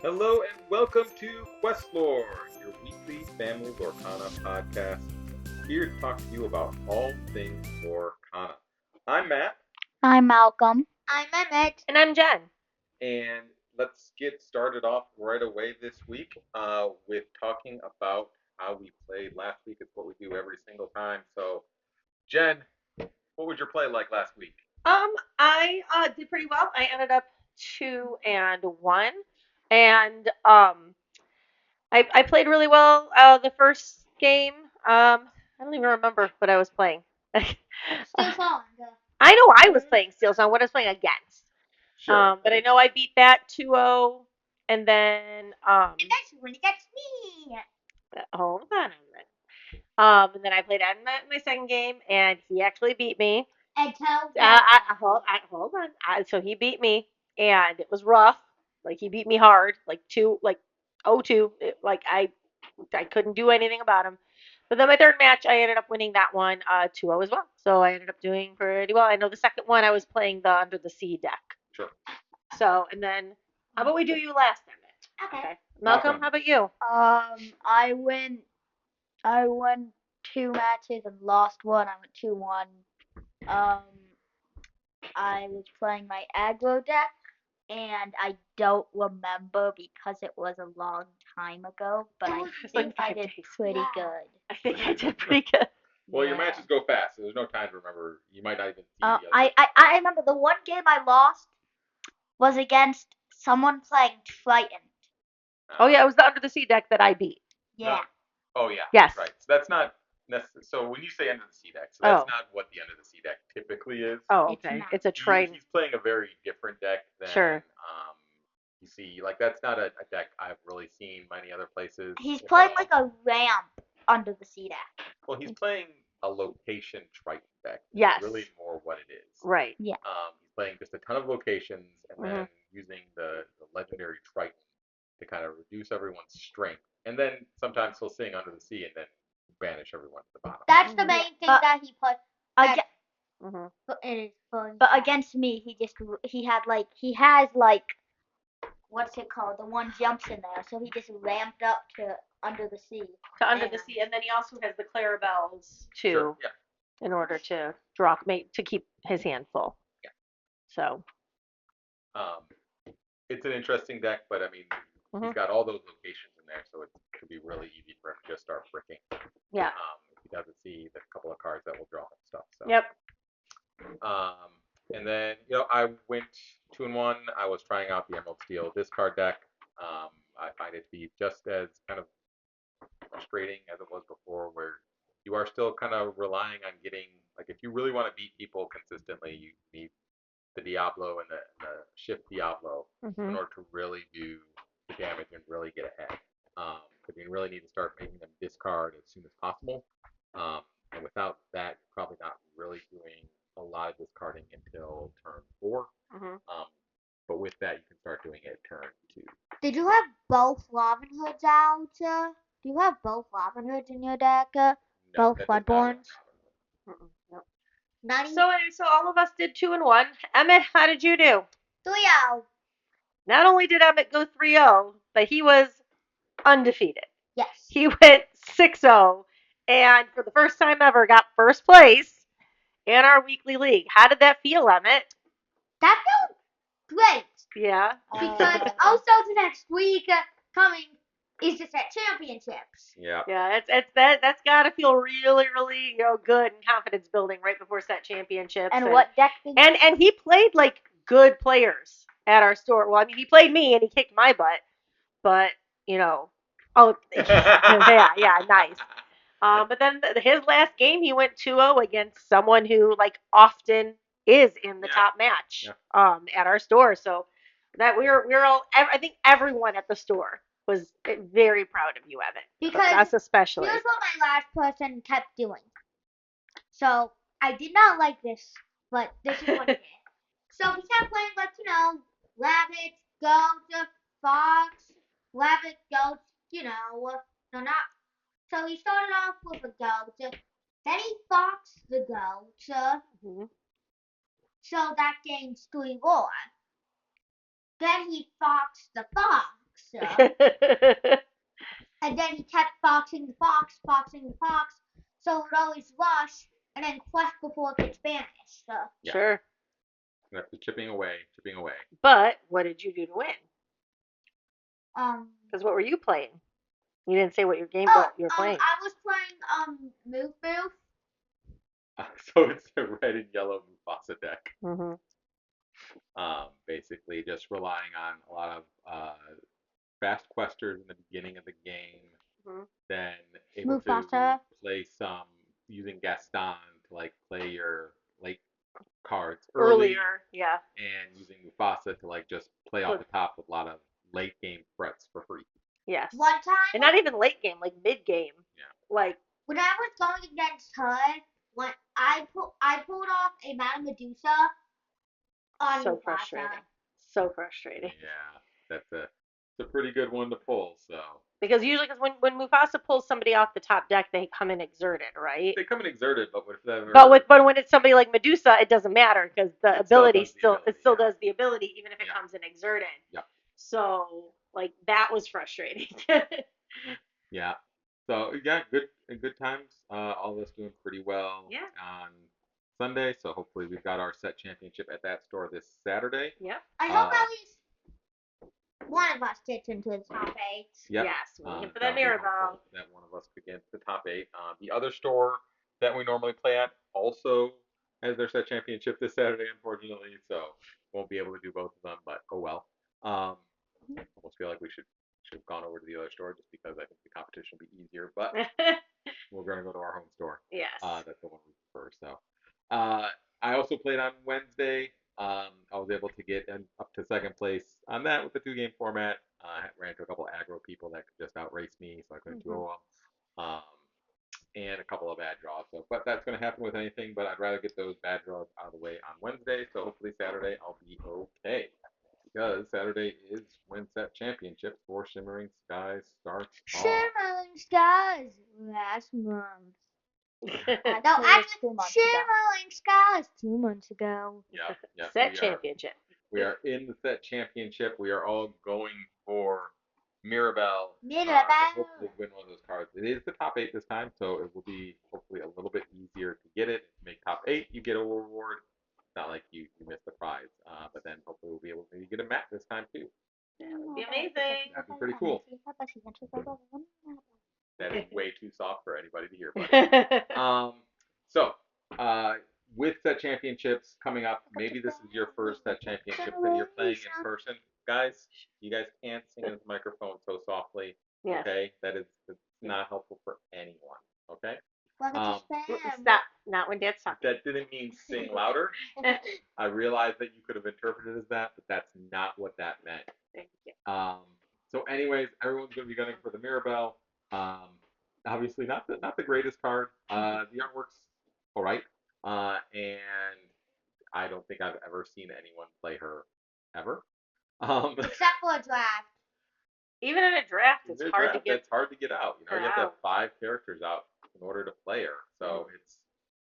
Hello and welcome to QuestLore, your weekly family Lorcana podcast. Here to talk to you about all things Lorcana. I'm Matt, I'm Malcolm. I'm Emmett. And I'm Jen. and let's get started off right away this week with talking about how we played last week. It's what we do every single time. So, Jen, what was your play like last week? I did pretty well. I ended up 2-1, and I played really well the first game. I don't even remember what I was playing. Still song. I know I was playing Steel Zone. What I was playing against. Sure. But I know I beat that 2-0, and then And that's when it gets me. hold on a minute. And then I played Ed in my second game, and he actually beat me. And tell Hold on. So he beat me, and it was rough. Like he beat me hard, like 0-2. Like I couldn't do anything about him. But then my third match, I ended up winning that one 2-0 as well. So I ended up doing pretty well. I know the second one I was playing the Under the Sea deck. Sure. So and then how about we do you last, Emmett? Okay. Malcolm, how about you? I won 2 matches and lost one. I went 2-1. Um, I was playing my aggro deck, and I don't remember because it was a long time ago. But I It's think like I 5 did days. pretty Wow. good. I think I did pretty good. Well, your Yeah. matches go fast, so there's no time to remember. You might not even see the Uh, other. I remember the one game I lost was against someone playing Triton. Oh yeah, it was the Under the Sea deck that I beat. Yeah. Oh yeah. Yes. Right. So that's not necessary. So when you say under the sea deck, so that's Oh. not what the under the sea deck typically is. Oh, It's okay. not. It's a Triton. He's playing a very different deck than Sure. you see. Like that's not a deck I've really seen many other places. He's if at playing all. like a ramp under the sea deck. Well, he's playing a location Triton deck. Which Yes. Is really more what it is. Right. Yeah. He's playing just a ton of locations and Mhm. then using the legendary Triton to kind of reduce everyone's strength. And then sometimes he'll sing under the sea and then banish everyone to the bottom. That's the Mhm. main thing But- that he put. Aga- Mhm. It is fun. But against me, he has what's it called? The one jumps in there, so he just ramped up to under the sea. To Under the And- Sea, and then he also has the Clarabelles too, Sure. Yeah. in order to draw to keep his hand full. Yeah. So. It's an interesting deck, but I mean, he's got all those locations in there, so it could be really easy for him to just start fricking. Yeah. If he doesn't see the couple of cards that will draw and stuff. So. Yep. And then I went 2-1. I was trying out the Emerald Steel discard deck. I find it to be just as kind of frustrating as it was before, where you are still kind of relying on getting if you really want to beat people consistently, you need the Diablo and the shift Diablo in order to really do the damage and really get ahead. Because you really need to start making them discard as soon as possible. And without that, you're probably not really doing a lot of discarding until turn 4. But with that, you can start doing it turn 2. Did you have both Robin Hoods out? Do you have both Robin Hoods in your deck? No, Both that does not Bloodborns? Yep. Not even So anyway, so all of us did 2-1. Emmett, how did you do? 3-0. Not only did Emmett go 3-0, but he was undefeated. Yes. He went 6-0, and for the first time ever, got first place in our weekly league. How did that feel, Emmett? That felt great. Yeah. Because also the next week coming is the set championships. Yeah. Yeah, that's got to feel really, really good and confidence building right before set championships. And what deck did you And he played like good players at our store. Well, I mean, he played me and he kicked my butt, but yeah, nice. But then his last game, he went 2-0 against someone who often is in the top match at our store. So that we're all, I think everyone at the store was very proud of you, Evan. Because Us especially. here's what my last person kept doing. So I did not like this, but this is what he did. So he kept playing rabbit, goat, fox, rabbit, goat, no not. So he started off with a goat, then he foxed the goat, so that game's 3-1. Then he foxed the fox, And then he kept foxing the fox, so it would always rush and then quest before it gets banished. Yeah. Sure. You have to chipping away. But what did you do to win? Um. Because what were you playing? You didn't say what your game Oh, what you were playing. I was playing Move Booth. So it's a red and yellow Mufasa deck. Mm-hmm. Basically just relying on a lot of fast questers in the beginning of the game, Mhm. then able to Mufasa. play some using Gaston to like play your late cards early, Earlier, yeah. and using Mufasa to like just play off the top with a lot of late game threats for free. Yes. One time. And not even late game, like mid game. Yeah. Like when I was going against HUD, when I pulled off a Madame Medusa on so Mufasa. frustrating. So frustrating. Yeah, that's it's a pretty good one to pull. So Because usually, because when Mufasa pulls somebody off the top deck, they come in exerted, right? they come in exerted, but if ever, But when it's somebody like Medusa, it doesn't matter because the ability still does the ability even if it comes in exerted. Yeah. So like that was frustrating. Yeah. So yeah, good times. All of us doing pretty well on Sunday. So hopefully we've got our set championship at that store this Saturday. Yep. I hope at least one of us gets into the top 8. Yep. Yes, we're looking for That'll that be Mirabelle. helpful that one of us could get to the top 8. The other store that we normally play at also has their set championship this Saturday, unfortunately. So won't be able to do both of them, but oh well. Almost feel like we should have gone over to the other store just because I think the competition will be easier. But we're going to go to our home store. Yes. That's the one we prefer. So, I also played on Wednesday. I was able to get up to second place on that with the 2-game format. I ran into a couple of aggro people that could just outrace me, so I couldn't do well. And a couple of bad draws. So, but that's going to happen with anything. But I'd rather get those bad draws out of the way on Wednesday. So hopefully Saturday I'll be okay. Because Saturday is when set championships for Shimmering Skies starts off. Shimmering Skies last month. No, actually, 2 months ago. Shimmering Skies 2 months ago. Yeah. Set championship. We are in the set championship. We are all going for Mirabelle. Mirabelle. Hopefully win one of those cards. It is the top 8 this time, so it will be hopefully a little bit easier to get it. If you make top 8, you get a reward. It's not like you miss the prize, but then hopefully we'll be able to maybe get a mat this time too. That would be amazing. That'd be pretty cool. That is way too soft for anybody to hear, buddy. So, with set championships coming up, maybe this is your first set championship that you're playing in person. Guys, you guys can't sing into the microphone so softly. Yes. Okay? It's not helpful for anyone. Okay? Stop. Not when Dad's talking. That didn't mean sing louder. I realize that you could have interpreted it as that, but that's not what that meant. Thank you. So anyways, everyone's going to be gunning for the Mirabelle. Obviously not the greatest card. The artwork's all right. And I don't think I've ever seen anyone play her ever. Except for a draft. Even in a draft, it's hard to get. It's hard to get out. You have to have 5 characters out in order to play her. So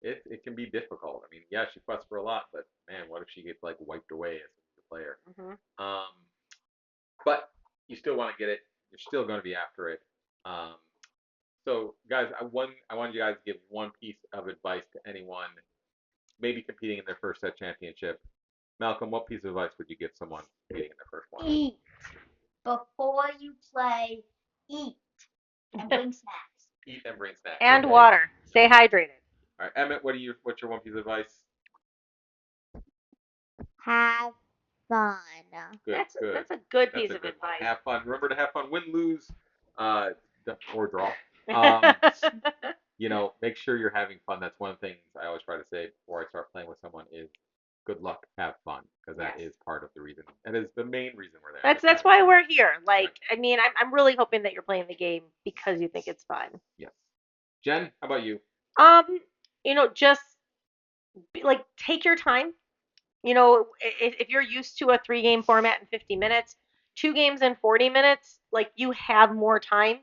it can be difficult. I mean, yeah, she quests for a lot, but man, what if she gets like wiped away as a player? Mm-hmm. But you still want to get it. You're still going to be after it. So guys, I wanted you guys to give one piece of advice to anyone maybe competing in their first set championship. Malcolm, what piece of advice would you give someone competing in their first one? Eat. Before you play, eat. And bring snacks. Eat and bring snacks. And water. Stay hydrated. All right, Emmett, what's your one piece of advice? Have fun. That's a good piece of advice. Have fun. Remember to have fun. Win, lose, or draw. Make sure you're having fun. That's one of the things I always try to say before I start playing with someone is good luck, have fun, because that is part of the reason. That is the main reason we're there. That's why we're here. Like, right. I mean, I'm really hoping that you're playing the game because you think it's fun. Yes. Jen, how about you? Just like take your time. If you're used to a 3-game format in 50 minutes, 2 games in 40 minutes, like you have more time.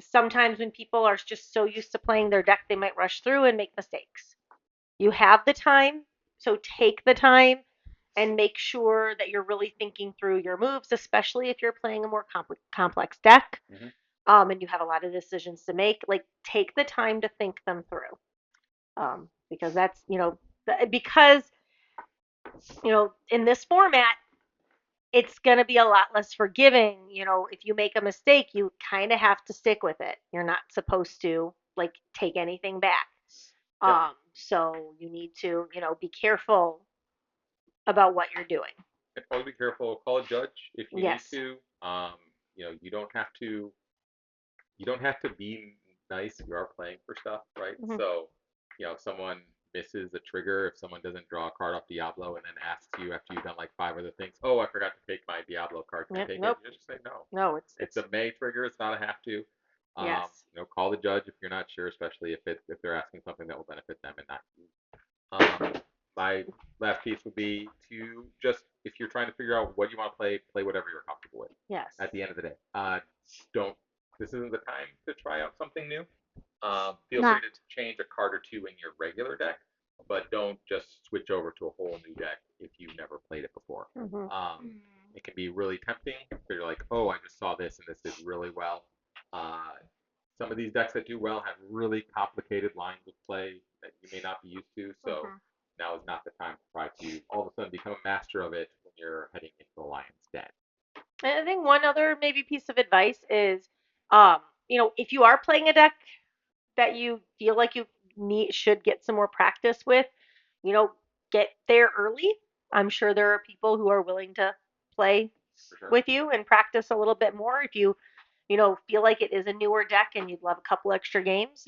Sometimes when people are just so used to playing their deck, they might rush through and make mistakes. You have the time, so take the time and make sure that you're really thinking through your moves, especially if you're playing a more complex deck, Mhm. and you have a lot of decisions to make. Like, take the time to think them through, because that's because in this format, it's going to be a lot less forgiving. If you make a mistake, you kind of have to stick with it. You're not supposed to like take anything back. Yep. So you need to, be careful about what you're doing. And always be careful. Call a judge if you need Yes. to. You don't have to. You don't have to be nice. You are playing for stuff, right? Mhm. So, if someone misses a trigger, if someone doesn't draw a card off Diablo and then asks you after you've done like 5 other things, oh, I forgot to take my Diablo card. Can I Yep. take Nope. it? You just say no. No, It's a may trigger. It's not a have to. Yes. Call the judge if you're not sure, especially if they're asking something that will benefit them and not you. My last piece would be to just, if you're trying to figure out what you want to play whatever you're comfortable with. Yes. At the end of the day, don't. This isn't the time to try out something new. Feel Nah. free to change a card or two in your regular deck, but don't just switch over to a whole new deck if you've never played it before. Mhm. It can be really tempting if you're like, oh, I just saw this and this did really well. Some of these decks that do well have really complicated lines of play that you may not be used to. So now is not the time to try to all of a sudden become a master of it when you're heading into the lion's den. And I think one other maybe piece of advice is, if you are playing a deck that you feel like you should get some more practice with, you know, get there early. I'm sure there are people who are willing to play For sure. with you and practice a little bit more. If you, feel like it is a newer deck and you'd love a couple extra games,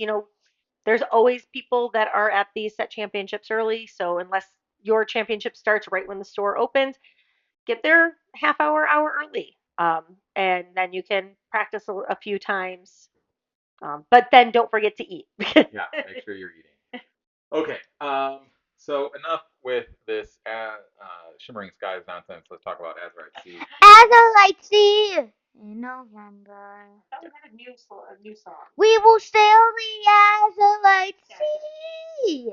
there's always people that are at these set championships early. So unless your championship starts right when the store opens, get there hour early. And then you can practice a few times. But then don't forget to eat. Yeah, make sure you're eating. Okay. So enough with this Shimmering Skies nonsense. Let's talk about Azurite Sea. Azurite Sea in November. We have a new song. We will sail the Azurite Sea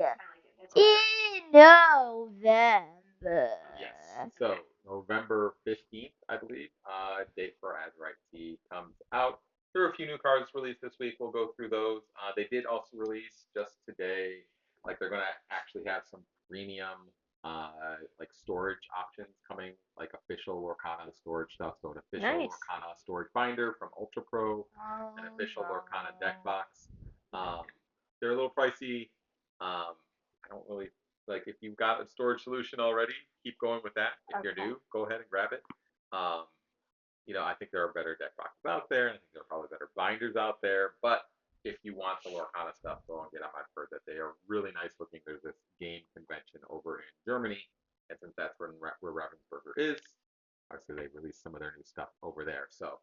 in November. Yes. So November 15th, I believe, date for Azurite Sea comes out. There are a few new cards released this week. We'll go through those. They did also release just today, like they're gonna actually have some premium, like storage options coming, like official Lorcana storage stuff. So an official Nice. Lorcana storage binder from Ultra Pro, an official Oh, Lorcana deck box. They're a little pricey. I don't really like if you've got a storage solution already, keep going with that. If you're new, go ahead and grab it. Um, I think there are better deck boxes out there, and I think there are probably better binders out there. But if you want the Lorcana stuff, go and get them. I've heard that they are really nice looking. There's this game convention over in Germany, and since that's where Ravensburger is, obviously they released some of their new stuff over there. So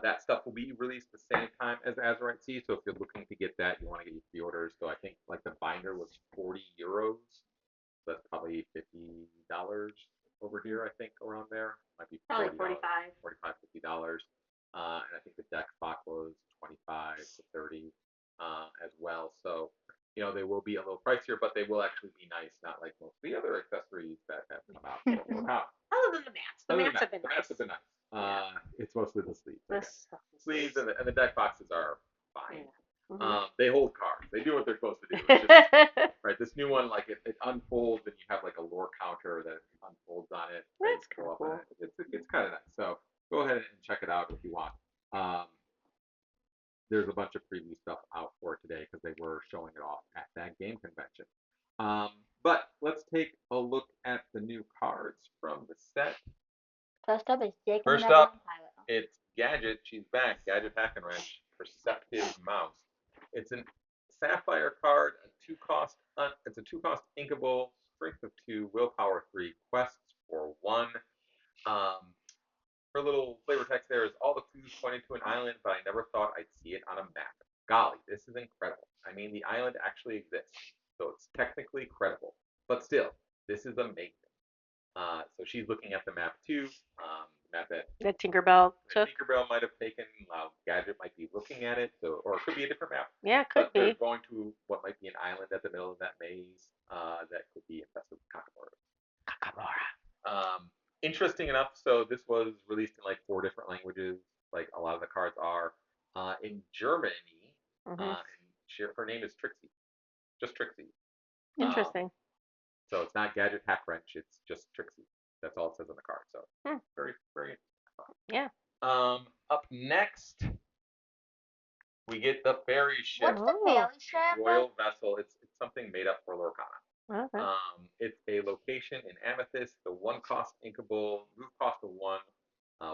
that stuff will be released the same time as Azurite Sea. So if you're looking to get that, you want to get your pre-orders. So I think like the binder was 40 euros. So that's probably $50 over here. I think around there might be Probably 40 $45. 45 $50. And I think the deck spot was 25 to 30 as well. So they will be a little pricier, but they will actually be nice, not like most of the other accessories that have come out for Lorcana. Other than the mats. The mats have been The mats have been nice. It's mostly the sleeves. Sleeves and the deck boxes are fine. They hold cards. They do what they're supposed to do. It's just, right, this new one, like it unfolds and you have like a lore counter that unfolds on it. That's kind of cool. It's kind of nice. So go ahead and check it out if you want. There's a bunch of preview stuff out for today because they were showing it off at that game convention. But let's take a look at the new cards from the set. First up is Jake First and the up, Pilot. it's Gadget. She's back. Gadget Hack and Wrench, Perceptive Mouse. It's a Sapphire card, it's a 2-cost inkable, strength of 2, willpower 3, quests for 1. Her little flavor text there is all the clues pointed to an island, but I never thought I'd see it on a map. Golly, this is incredible. I mean, the island actually exists, so it's technically credible. But still, this is amazing. So she's looking at the map too. Map that Tinkerbell took. Tinkerbell might have taken. Gadget might be looking at it, or it could be a different map. Yeah, could but be. They're going to what might be an island at the middle of that maze that could be infested with Kakamora. Kakamora. Interesting enough, so this was released in like 4 different languages, like a lot of the cards are. In Germany, Mhm. her name is Trixie, just Trixie. Interesting. So it's not Gadget Hack Wrench, it's just Trixie. That's all it says on the card. So Hmm. very, very. Yeah. Up next, we get the ferry ship. What's the Oh. fairy ship? Royal vessel. It's something made up for Lorcana. Okay. It's a location in Amethyst. The 1 cost inkable, move cost of 1,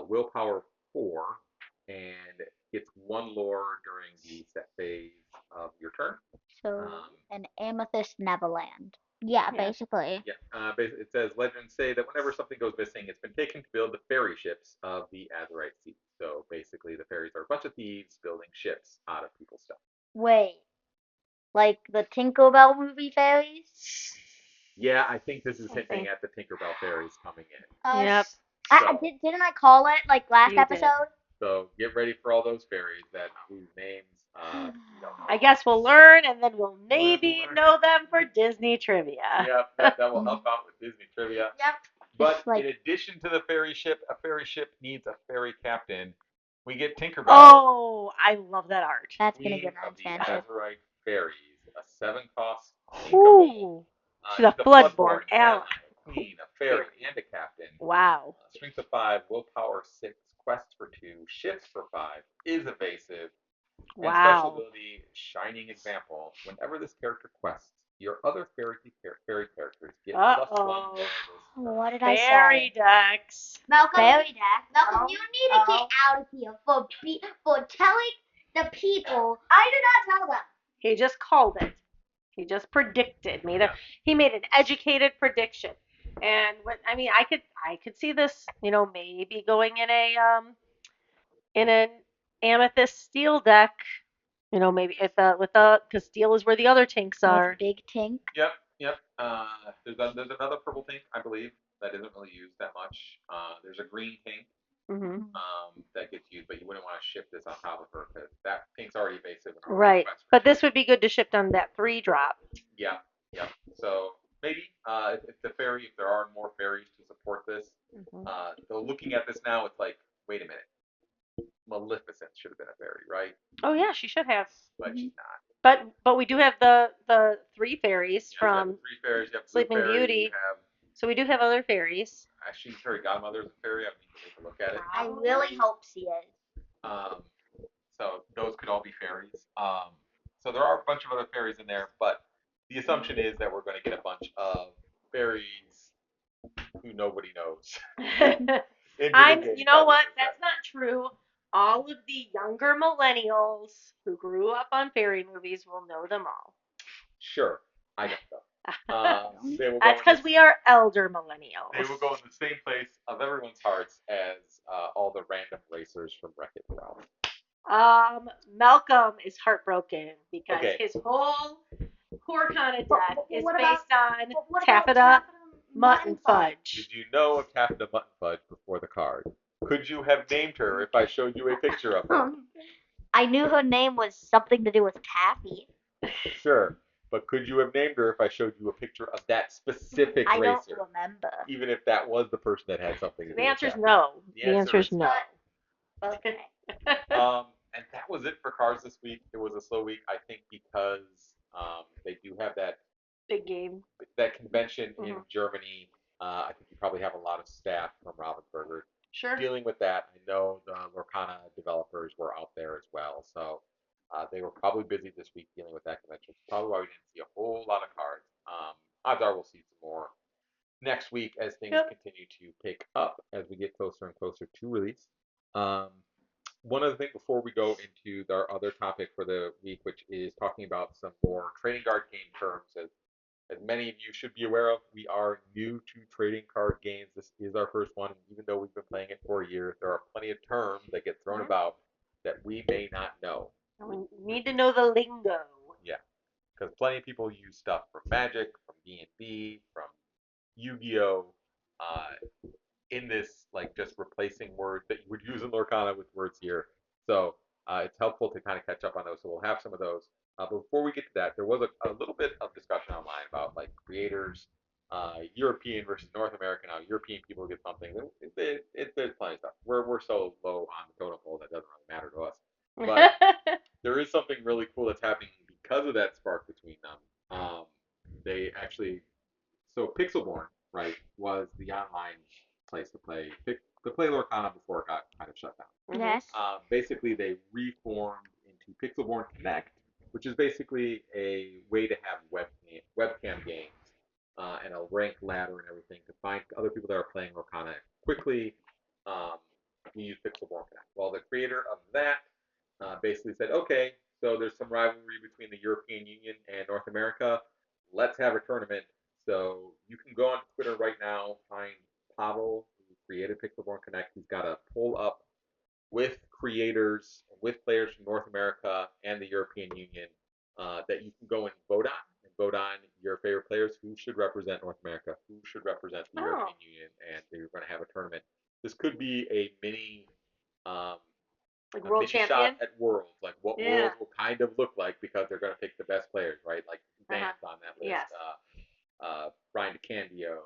willpower 4, and gets 1 lore during the set phase of your turn. So an Amethyst Neverland. Yeah, Yeah. basically. Yeah, it says legends say that whenever something goes missing, it's been taken to build the ferry ships of the Azurite Sea. So basically, the ferries are a bunch of thieves building ships out of people's stuff. Wait, like the Tinkerbell movie fairies? Yeah, I think this is I hinting think- at the Tinkerbell fairies coming in. Yep. So, Didn't I call it like last You did. episode? so get ready for all those fairies that whose names you don't know. I guess we'll learn, and then we'll maybe learn. know them for Disney trivia. Yep, that will help out with Disney trivia. Yep. But like- in addition to the ferry ship, a ferry ship needs a ferry captain. We get Tinkerbell, Oh, I love that art. That's gonna Queen get of the enchanted. Azurite Fairies, a 7 cost inkable. Ooh. She's a Bloodborne ally. Queen, a fairy, and a captain. Wow. Strength of 5, willpower 6, quest for 2, shifts for 5, is evasive, and special Wow. ability, Shining Example. Whenever this character quests, your other fairy characters get +1 Uh-oh. lore this turn. What did I Fairy say? decks. Malcolm, Fairy deck. Malcolm, Oh, you need to get out of here for telling the people. I did not tell them. He just called it. He just predicted me. He made an educated prediction. And what I mean, I could see this, maybe going in an amethyst steel deck. Maybe if because steel is where the other tinks With are. big Tink. Yep. There's another purple pink, I believe, that isn't really used that much. There's a green pink Hmm. that gets used, but you wouldn't want to ship this on top of her because that pink's already evasive. And Right. quest for But 2. this would be good to ship on that 3-drop. Yeah. So maybe if there are more fairies to support this, though looking at this now, it's like, wait a minute, Maleficent should have been a fairy, right? Oh yeah, she should have. But she's not. But we do have the 3 fairies You have from 3 fairies. You have Blue Sleeping Fairy, Beauty. You have So we do have other fairies. actually Fairy Godmother's a fairy. I need to take a look at it. I really hope she is. So those could all be fairies. So there are a bunch of other fairies in there, but the assumption is that we're going to get a bunch of fairies who nobody knows. You know what? That's not true. All of the younger millennials who grew up on fairy movies will know them all. Sure, I don't know. They will That's go because we are elder millennials. They will go in the same place of everyone's hearts as all the random racers from Wreck-It Ralph. Malcolm is heartbroken because Okay. his whole Lorcana deck But is what based about- on what about taffeta mutton fudge. Did you know of Taffeta Mutton Fudge before the card? Could you have named her if I showed you a picture of her? I knew her name was something to do with Taffy. Sure, but could you have named her if I showed you a picture of that specific I don't racer? remember. Even if that was the person that had something to do The with answer is Taffy. no. The The answer is is no. Okay. And that was it for cards this week. It was a slow week, I think, because they do have Big game. that convention in Mhm. Germany. I think you probably have a lot of staff from Ravensburger Sure. dealing with that. I know the Lorcana developers were out there as well, so they were probably busy this week dealing with that convention. Probably why we didn't see a whole lot of cards. Odds are we'll see some more next week as things continue to pick up as we get closer and closer to release. One other thing before we go into our other topic for the week, which is talking about some more trading card game terms. As many of you should be aware of, we are new to trading card games. This is our first one, and even though we've been playing it for a year, there are plenty of terms that get thrown about that we may not know. We need to know the lingo. Yeah, because plenty of people use stuff from Magic, from D&D, from Yu-Gi-Oh! In this, like, just replacing words that you would use in Lorcana with words here. So it's helpful to kind of catch up on those. So we'll have some of those. But before we get to that, there was a little bit of discussion online about like creators European versus North American. Now European people get something. There's plenty of stuff. We're so low on the totem pole that doesn't really matter to us. But there is something really cool that's happening because of that spark between them. They actually Pixelborn, right, was the online place to play Lorcana before it got kind of shut down. Yes. Basically, they reformed into Pixelborn Connect, which is basically a way to have webcam games and a ranked ladder and everything to find other people that are playing Lorcana quickly. Um, we use Pixelborn Connect. Well, the creator of that basically said, okay, so there's some rivalry between the European Union and North America. Let's have a tournament. So you can go on Twitter right now, find Pavel, who created Pixelborn Connect. He's got a poll up with creators, with players from North America and the European Union that you can go and vote on your favorite players who should represent North America, who should represent the European Union, and they're going to have a tournament. This could be a mini like a world mini champion. shot at Worlds, like what Worlds will kind of look like because they're going to pick the best players, right? Like Van's on that list. Yes. Brian DeCandio,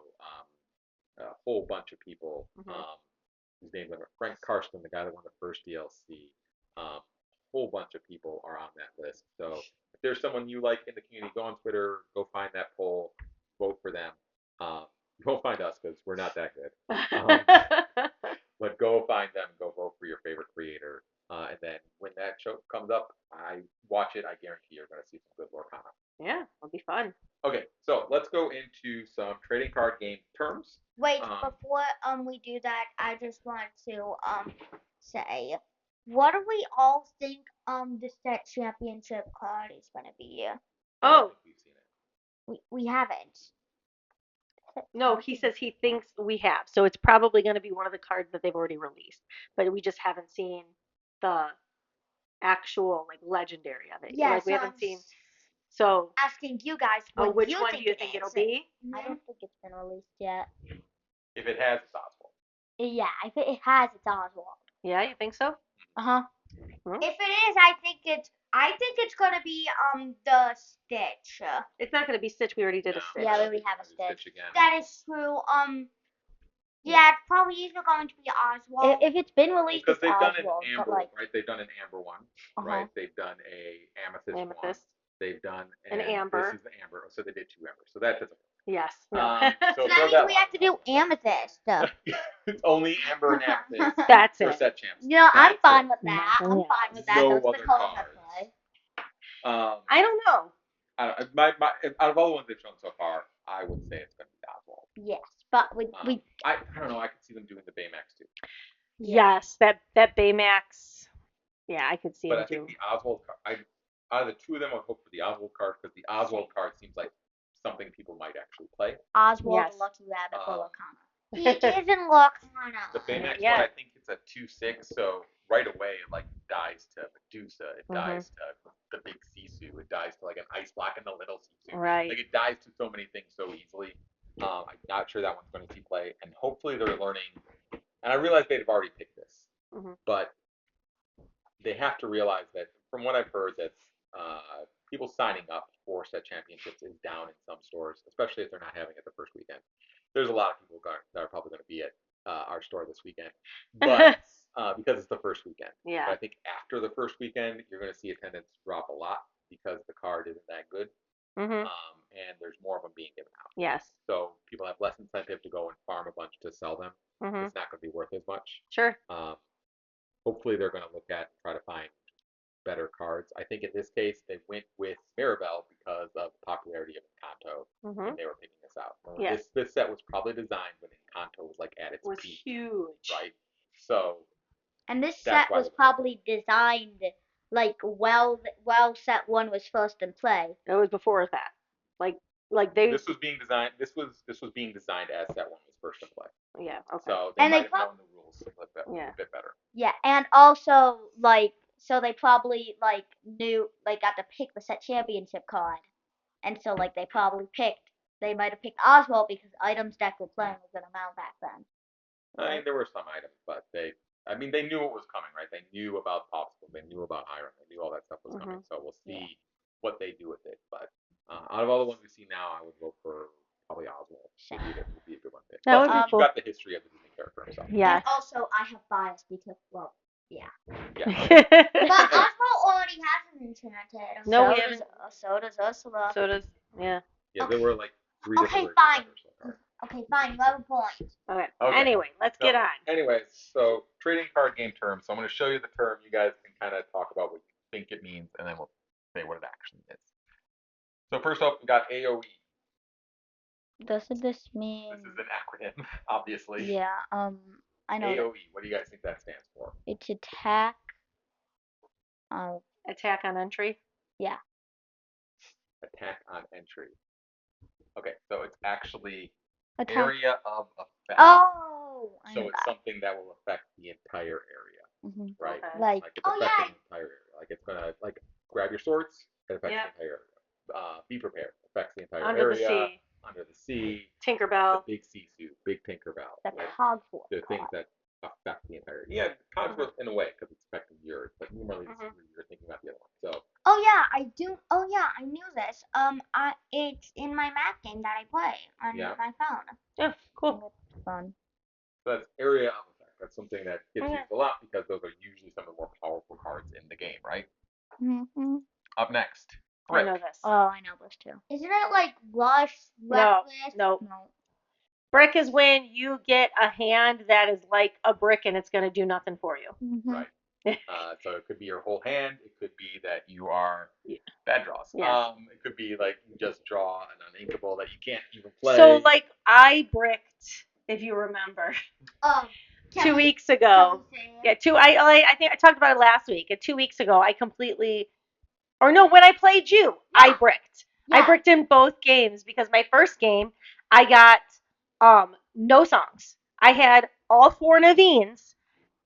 a whole bunch of people. Whose names are Frank Karsten, the guy that won the first DLC. A whole bunch of people are on that list. So if there's someone you like in the community, go on Twitter, go find that poll, vote for them. Don't find us because we're not that good. But go find them, go vote for your favorite creator. And then when that show comes up, I watch it. I guarantee you're going to see some good Lorcana. Yeah, it'll be fun. Okay, so let's go into some trading card game terms. Wait, before we do that, I just want to say, what do we all think the set championship card is gonna be? I don't think we've seen it. We haven't. No, he says he thinks we have. So it's probably going to be one of the cards that they've already released, but we just haven't seen the actual like legendary of it. Yeah, like we so haven't seen. So asking you guys, what which you one think do you think it'll be? I don't think it's been released yet. If it has, it's Oswald. Yeah, if it has, it's Oswald. Yeah, you think so? Uh-huh. If it is, I think it's gonna be the Stitch. It's not going to be Stitch. We already did a Stitch. Yeah, we already have a Stitch. again. That is true. Yeah, it's probably either going to be Oswald. If it's been released, Because it's they've done Oswald. an But amber, like, right? They've done an amber one, right? They've done a amethyst one. Amethyst. They've done An amber. This is the amber. So they did two ambers. So that doesn't. Yes. No. So that throw means that we one. have to do amethyst. It's only amber and amethyst That's for it. set champs. you know, I'm That's fine it. with that. I'm Nothing fine with that. No Those are other the colors I cards. play. I don't know. Out of all the ones they've shown so far, I would say it's going to be Oswald. Yes, but I don't know. I could see them doing the Baymax too. Yes, that Baymax. Yeah, I could see But him I think doing. the Oswald card, out of the two of them, I would hope for the Oswald card because the Oswald card seems like something people might actually play. Oswald, Yes. the Lucky Rabbit, or Lorcana. He isn't Lorcana. The Baymax Yeah. one, I think it's a 2/6, so right away it like dies to Medusa, it dies to the big Sisu, it dies to like an ice block and the little Sisu. Right. Like it dies to so many things so easily. I'm not sure that one's going to see play, and hopefully they're learning. And I realize they've already picked this, but they have to realize that, from what I've heard, that people signing up for set championships is down in some stores, especially if they're not having it the first weekend. There's a lot of people that are probably going to be at our store this weekend, but because it's the first weekend. Yeah. But I think after the first weekend, you're going to see attendance drop a lot because the card isn't that good, and there's more of them being given out. Yes. So people have less incentive to go and farm a bunch to sell them. It's not going to be worth as much. Sure. Hopefully they're going to look at and try to find better cards. I think in this case they went with Maribel because of the popularity of Encanto, and they were picking this out. Yes. This set was probably designed when Encanto was like at its Was peak, huge. right? So. And this That's set why was they're probably designed like well set one was first in play. It was before that. Like they. This was being designed. This was being designed as set one was first in play. Yeah. Okay. So they And might have known the rules a bit better. Yeah, and also like so they probably like knew like got to pick the set championship card, and so like they might have picked Oswald because items deck were playing was an amount back then. I mean, there were some items, but they knew it was coming, right? They knew about Popsicle, they knew about Iron, they knew all that stuff was coming. So we'll see what they do with it. But out of all the ones we see now, I would vote for probably Oswald. interesting. would be a good one. To pick. That Plus, would be you cool. got the history of the Disney character himself. Yeah. And also, I have bias because, well, yeah. Yeah. But Osmo already has an enchanted. No, we so haven't. so does Ursula. So does yeah. Yeah, there were like 3 Okay, different fine. versions of Ursula card. Okay, fine. You have a point. Okay. Okay. Anyway, let's So, get on. anyways, so trading card game terms. So I'm going to show you the term. You guys can kind of talk about what you think it means, and then we'll say what it actually is. So first up, we got AOE. Doesn't this mean? This is an acronym, obviously. Yeah. I know. AOE. What do you guys think that stands for? It's attack. Attack on entry. Yeah. Attack on entry. Okay, so it's actually Attack. area of effect. Oh. I So know it's that. something that will affect the entire area, Mhm. right? Okay. Like. Like it's Oh, affecting yeah. the entire area. Like it's gonna grab your swords. It affects Yeah. the entire area. Be prepared. Affects the entire Under the area. sea. Under the sea. Tinkerbell. The big sea suit. Big Tinkerbell. The Like, Hogwarts. the things that affect the entire. Yeah, Cogsworth in a way because it's affecting yours, but normally you're thinking about the other one. So. Oh yeah, I do. Oh yeah, I knew this. It's in my math game that I play on Yeah. my phone. Yeah, cool. Fun. So that's area of effect. That's something that gets Okay. used a lot because those are usually some of the more powerful cards in the game, right? Mm-hmm. Up next, I brick. know this. Oh, I know this too. Isn't it like Rush, No, Reckless? no. No. Brick is when you get a hand that is like a brick and it's going to do nothing for you. Mm-hmm. Right. So it could be your whole hand. It could be that you are Yeah. bad draws. Yeah. It could be like you just draw an uninkable that you can't even play. So, like, I bricked, if you remember, Um, 2 weeks ago. Yeah, I think I talked about it last week. 2 weeks ago, I completely, or no, when I played you, I Yeah. bricked. I Yeah. bricked in both games because my first game, I got no songs. I had all 4 Naveen's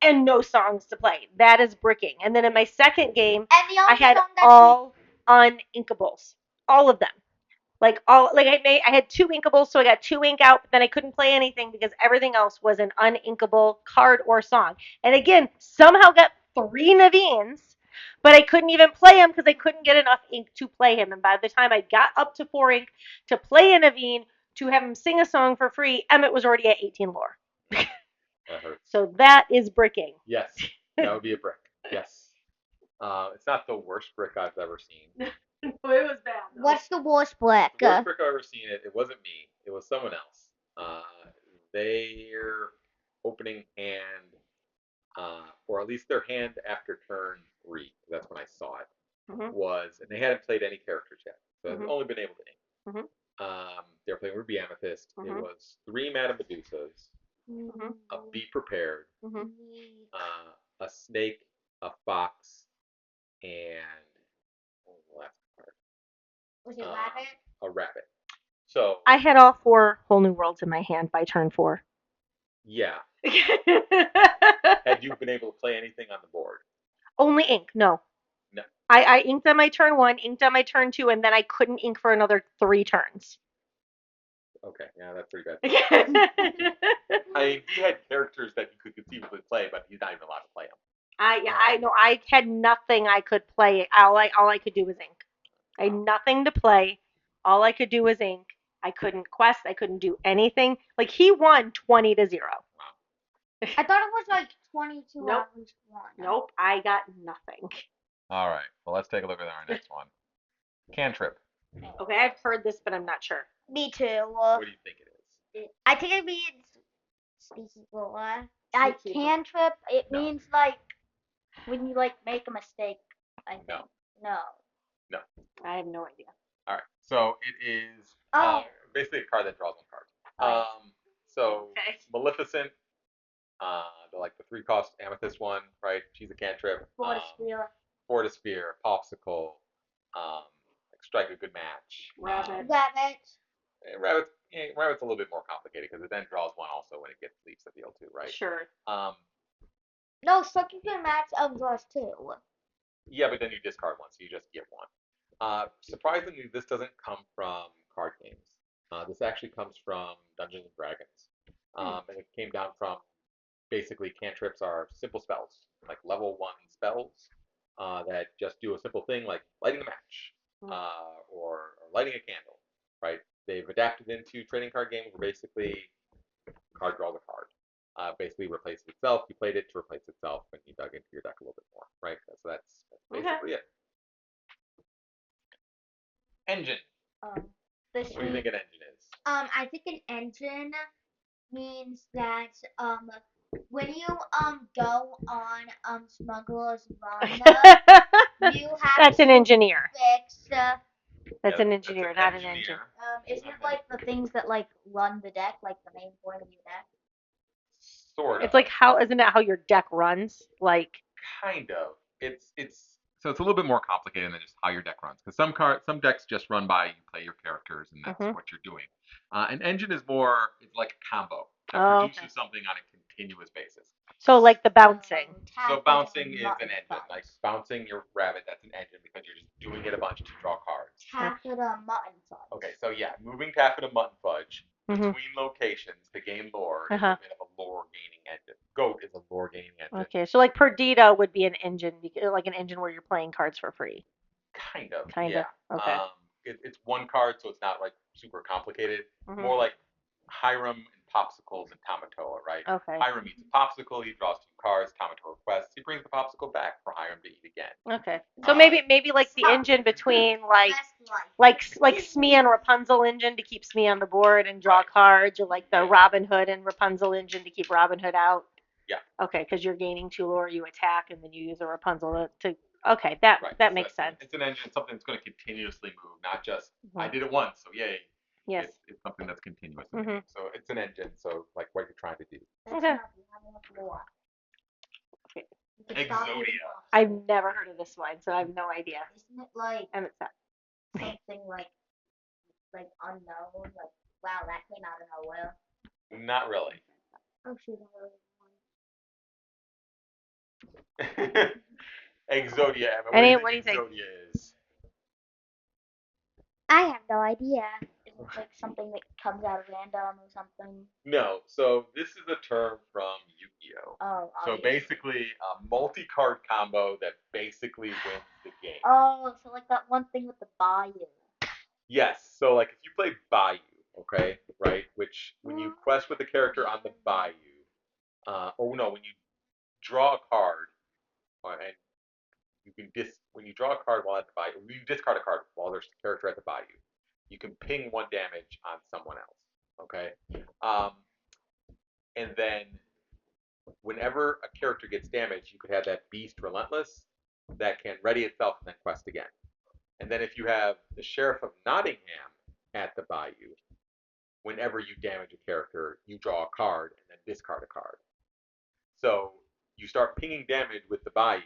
and no songs to play. That is bricking. And then in my second game, And the only I had song that all uninkables, all of them. Like I had 2 inkables, so I got 2 ink out, but then I couldn't play anything because everything else was an uninkable card or song. And again, somehow got 3 Naveen's, but I couldn't even play him because I couldn't get enough ink to play him. And by the time I got up to 4 ink to play a Naveen to have him sing a song for free, Emmett was already at 18 lore. That hurts. So that is bricking. Yes, that would be a brick. Yes. It's not the worst brick I've ever seen. It was bad. What's the worst brick? The worst brick I've ever seen. It wasn't me. It was someone else. Their opening hand, or at least their hand after turn 3. That's when I saw it. Was, and they hadn't played any characters yet, so I've only been able to ink. They were playing Ruby Amethyst. It was 3 Madame Medusas, a Be Prepared, a snake, a fox, and what was the last card? Was it rabbit? A rabbit. So I had all 4 whole new worlds in my hand by turn 4. yeah, had you been able to play anything on the board? Only ink, no. No. I inked on my turn 1, inked on my turn 2, and then I couldn't ink for another 3 turns. Okay, yeah, that's pretty bad. I mean, he had characters that he could conceivably play, but he's not even allowed to play them. I know. I had nothing I could play. All I could do was ink. I had nothing to play. All I could do was ink. I couldn't quest. I couldn't do anything. Like he won 20-0. I thought it was like 22 Nope. at least one. Nope. I got nothing. All right, well, let's take a look at our next one. Cantrip. Okay, I've heard this, but I'm not sure. Me too. What do you think it is? I think it means speaky boa. Cantrip. It means like when you like make a mistake. I think. No. No. I have no idea. All right, so it is basically a card that draws one card. So Okay. Maleficent, the 3-cost amethyst one, right? She's a cantrip. Fortisphere, Popsicle, strike a good match. Rabbit. Rabbit's a little bit more complicated because it then draws one also when it leaves the field too, right? Sure. No, second good match of draws too. Yeah, but then you discard one, so you just get one. Surprisingly, this doesn't come from card games. This actually comes from Dungeons and Dragons, and it came down from basically cantrips are simple spells, like level 1 spells that just do a simple thing like lighting a match or lighting a candle, right? they've adapted into trading card games where basically card draws a card. Basically replaces itself. You played it to replace itself when you dug into your deck a little bit more, right? So that's basically it. Engine. This What do you think an engine is? I think an engine means that when you go on Smuggler's Run, you have That's an to engineer. fix. That's Yep, an engineer, an not an engineer. engine. Isn't it like the things that like run the deck, like the main point of your deck? Sort of. It's like isn't that how your deck runs? Like Kind of. It's so it's a little bit more complicated than just how your deck runs because some decks just run by you play your characters and that's what you're doing. An engine is more it's like a combo that produces something on a continuous basis. So like the bouncing. So bouncing is an engine. Like bouncing your rabbit, that's an engine because you're just doing it a bunch to draw cards. Taffeta mutton fudge. Okay, so yeah, moving taffeta mutton fudge between locations to gain lore is a bit of a lore gaining engine. Goat is a lore gaining engine. Okay, so like Perdita would be an engine, like an engine where you're playing cards for free. Kind of. Yeah. Okay. It's one card, so it's not like super complicated. More like Hiram and Popsicles and Tamatoa, right? Okay. Hiram eats a popsicle, he draws 2 cards. Tamatoa quests, he brings the popsicle back for Hiram to eat again. Okay. So maybe like the engine between like Smee and Rapunzel engine to keep Smee on the board and draw cards, or like the Robin Hood and Rapunzel engine to keep Robin Hood out. Yeah. Okay, because you're gaining 2 lore, you attack, and then you use a Rapunzel to. Okay, that makes sense. It's an engine. It's something that's going to continuously move, not just I did it once, so yay. Yes. It's something that's continuous. So it's an engine. So like what you're trying to do. Okay. Exodia. I've never heard of this one, so I have no idea. Isn't it like Something like unknown? Like wow, that came out of nowhere. Not really. Oh shoot, Exodia, Emma. What do you think? Exodia is? I have no idea. Is it like something that comes out of random or something? No. So this is a term from Yu-Gi-Oh. Oh, So obviously. basically a multi-card combo that basically wins the game. Oh, so like that one thing with the bayou. Yes. So like if you play Bayou, okay, right? Which when you quest with the character on the Bayou, or no, when you draw a card, and you can when you draw a card while at the Bayou, when you discard a card while there's a character at the Bayou, you can ping 1 damage on someone else. Okay. And then whenever a character gets damaged, you could have that Beast Relentless that can ready itself and then quest again. And then if you have the Sheriff of Nottingham at the Bayou, whenever you damage a character, you draw a card and then discard a card. So you start pinging damage with the Bayou.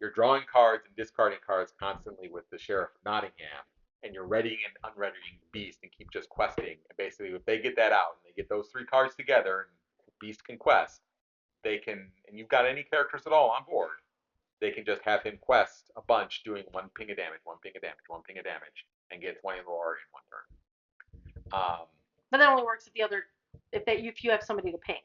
You're drawing cards and discarding cards constantly with the Sheriff of Nottingham, and you're readying and unreadying the Beast and keep just questing. And basically, if they get that out and they get those 3 cards together, and Beast can quest, they can, and you've got any characters at all on board, they can just have him quest a bunch, doing 1 ping of damage, 1 ping of damage, 1 ping of damage, and get 20 lore in 1 turn. But that only works if you have somebody to ping.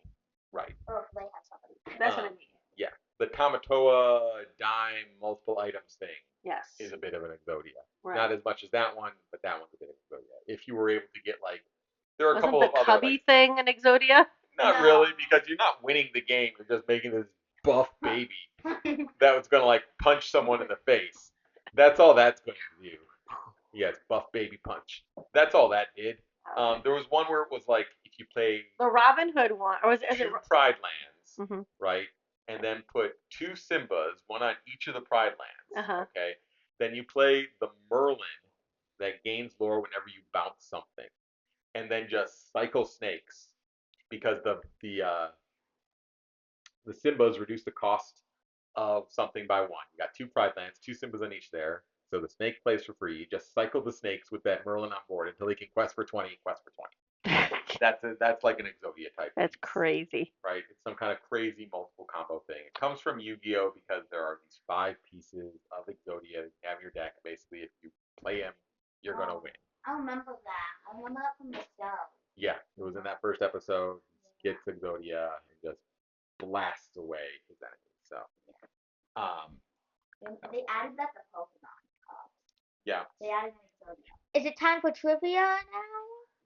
Right. Or if they have somebody. That's what I mean. Yeah. The Tamatoa dime multiple items thing Yes. is a bit of an Exodia. Right. Not as much as that one, but that one's a bit of Exodia. If you were able to get there are a Wasn't couple the of other cubby thing an Exodia? Not really, because you're not winning the game. You're just making this buff baby that was gonna punch someone in the face. That's all that's going to do. Yes, buff baby punch. That's all that did. There was one where it was if you play The Robin Hood one, or was it? 2 Pride Lands, right, and then put 2 Simbas, 1 on each of the Pride Lands. Okay, then you play the Merlin that gains lore whenever you bounce something, and then just cycle snakes because the Simbas reduce the cost of something by 1. You got 2 Pride Lands, 2 Simbas on each there. So the snake plays for free. You just cycle the snakes with that Merlin on board until he can quest for 20, quest for 20. That's like an Exodia type. That's crazy. Right? It's some kind of crazy multiple combo thing. It comes from Yu-Gi-Oh! Because there are these 5 pieces of Exodia you have in your deck. Basically, if you play them, you're going to win. I remember that. I remember that from the show. Yeah, it was in that first episode. He gets Exodia and just blasts away his enemies. So, They added that to Pokemon. yeah. They added an Exodia. Is it time for trivia now?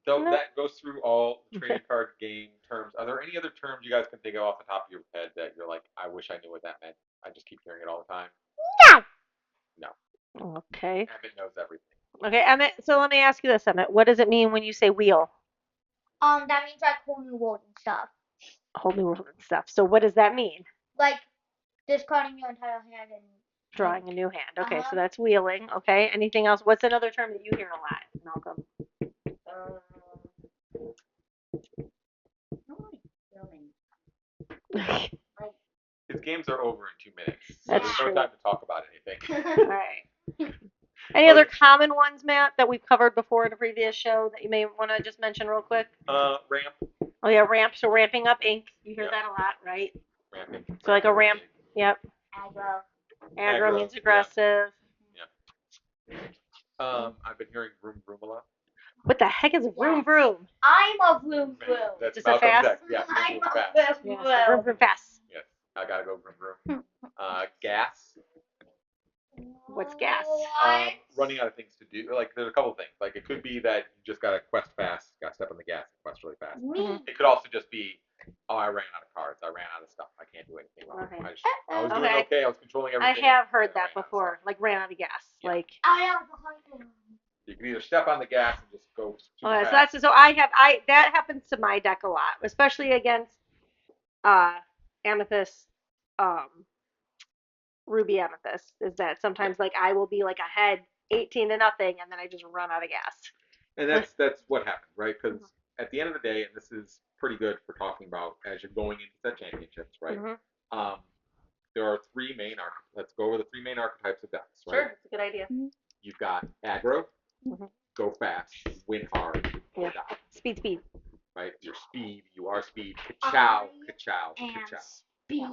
So No. that goes through all the trading card game terms. Are there any other terms you guys can think of off the top of your head that you're like, I wish I knew what that meant? I just keep hearing it all the time. No. No, Okay. Emmett knows everything. Okay, Emmett. So let me ask you this, Emmett. What does it mean when you say wheel? That means like whole new world and stuff. A whole new world and stuff. So what does that mean? Like discarding your entire hand and Drawing a new hand. Okay, Uh-huh. so that's wheeling. Okay. Anything else? What's another term that you hear a lot, Malcolm? His games are over in 2 minutes, so That's there's true. no time to talk about anything. All right. Any other common ones, Matt, that we've covered before in a previous show that you may want to just mention real quick? Ramp. Oh yeah, ramp. So ramping up ink. You hear Yeah. that a lot, right? Ramping. So like a ramp. Yep. aggro. Aggro means yeah. aggressive. I've been hearing vroom vroom a lot. What the heck is vroom Yes. vroom? I'm a vroom vroom. That's Just a Malcolm fast? X. Yeah, vroom, I'm vroom, a fast. vroom Yeah, so vroom vroom fast. Yes, I gotta go vroom vroom. Gas. What's gas? What? Running out of things to do. Like there's a couple things. Like it could be that you just gotta quest fast, gotta step on the gas and quest really fast. Me. It could also just be, oh, I ran out of cards, I ran out of stuff, I can't do anything wrong. Okay. I was doing Okay. okay, I was controlling I everything. have heard and I that ran out of before. stuff. Like ran out of gas. Yeah. Like. I am behind you. You can either step on the gas and just go super Okay, so fast. that's so that happens to my deck a lot, especially against amethyst, ruby amethyst. Is that sometimes like I will be like ahead 18 to nothing, and then I just run out of gas. And that's what happens, right? Because at the end of the day, and this is pretty good for talking about as you're going into set championships, right? There are 3 main archetypes. Let's go over the 3 main archetypes of decks, right? Sure, that's a good idea. You've got aggro, go fast, win hard, Yeah. die. Speed. Right? Your speed, you are speed, ka-chow, ka-chow, And ka-chow. speed.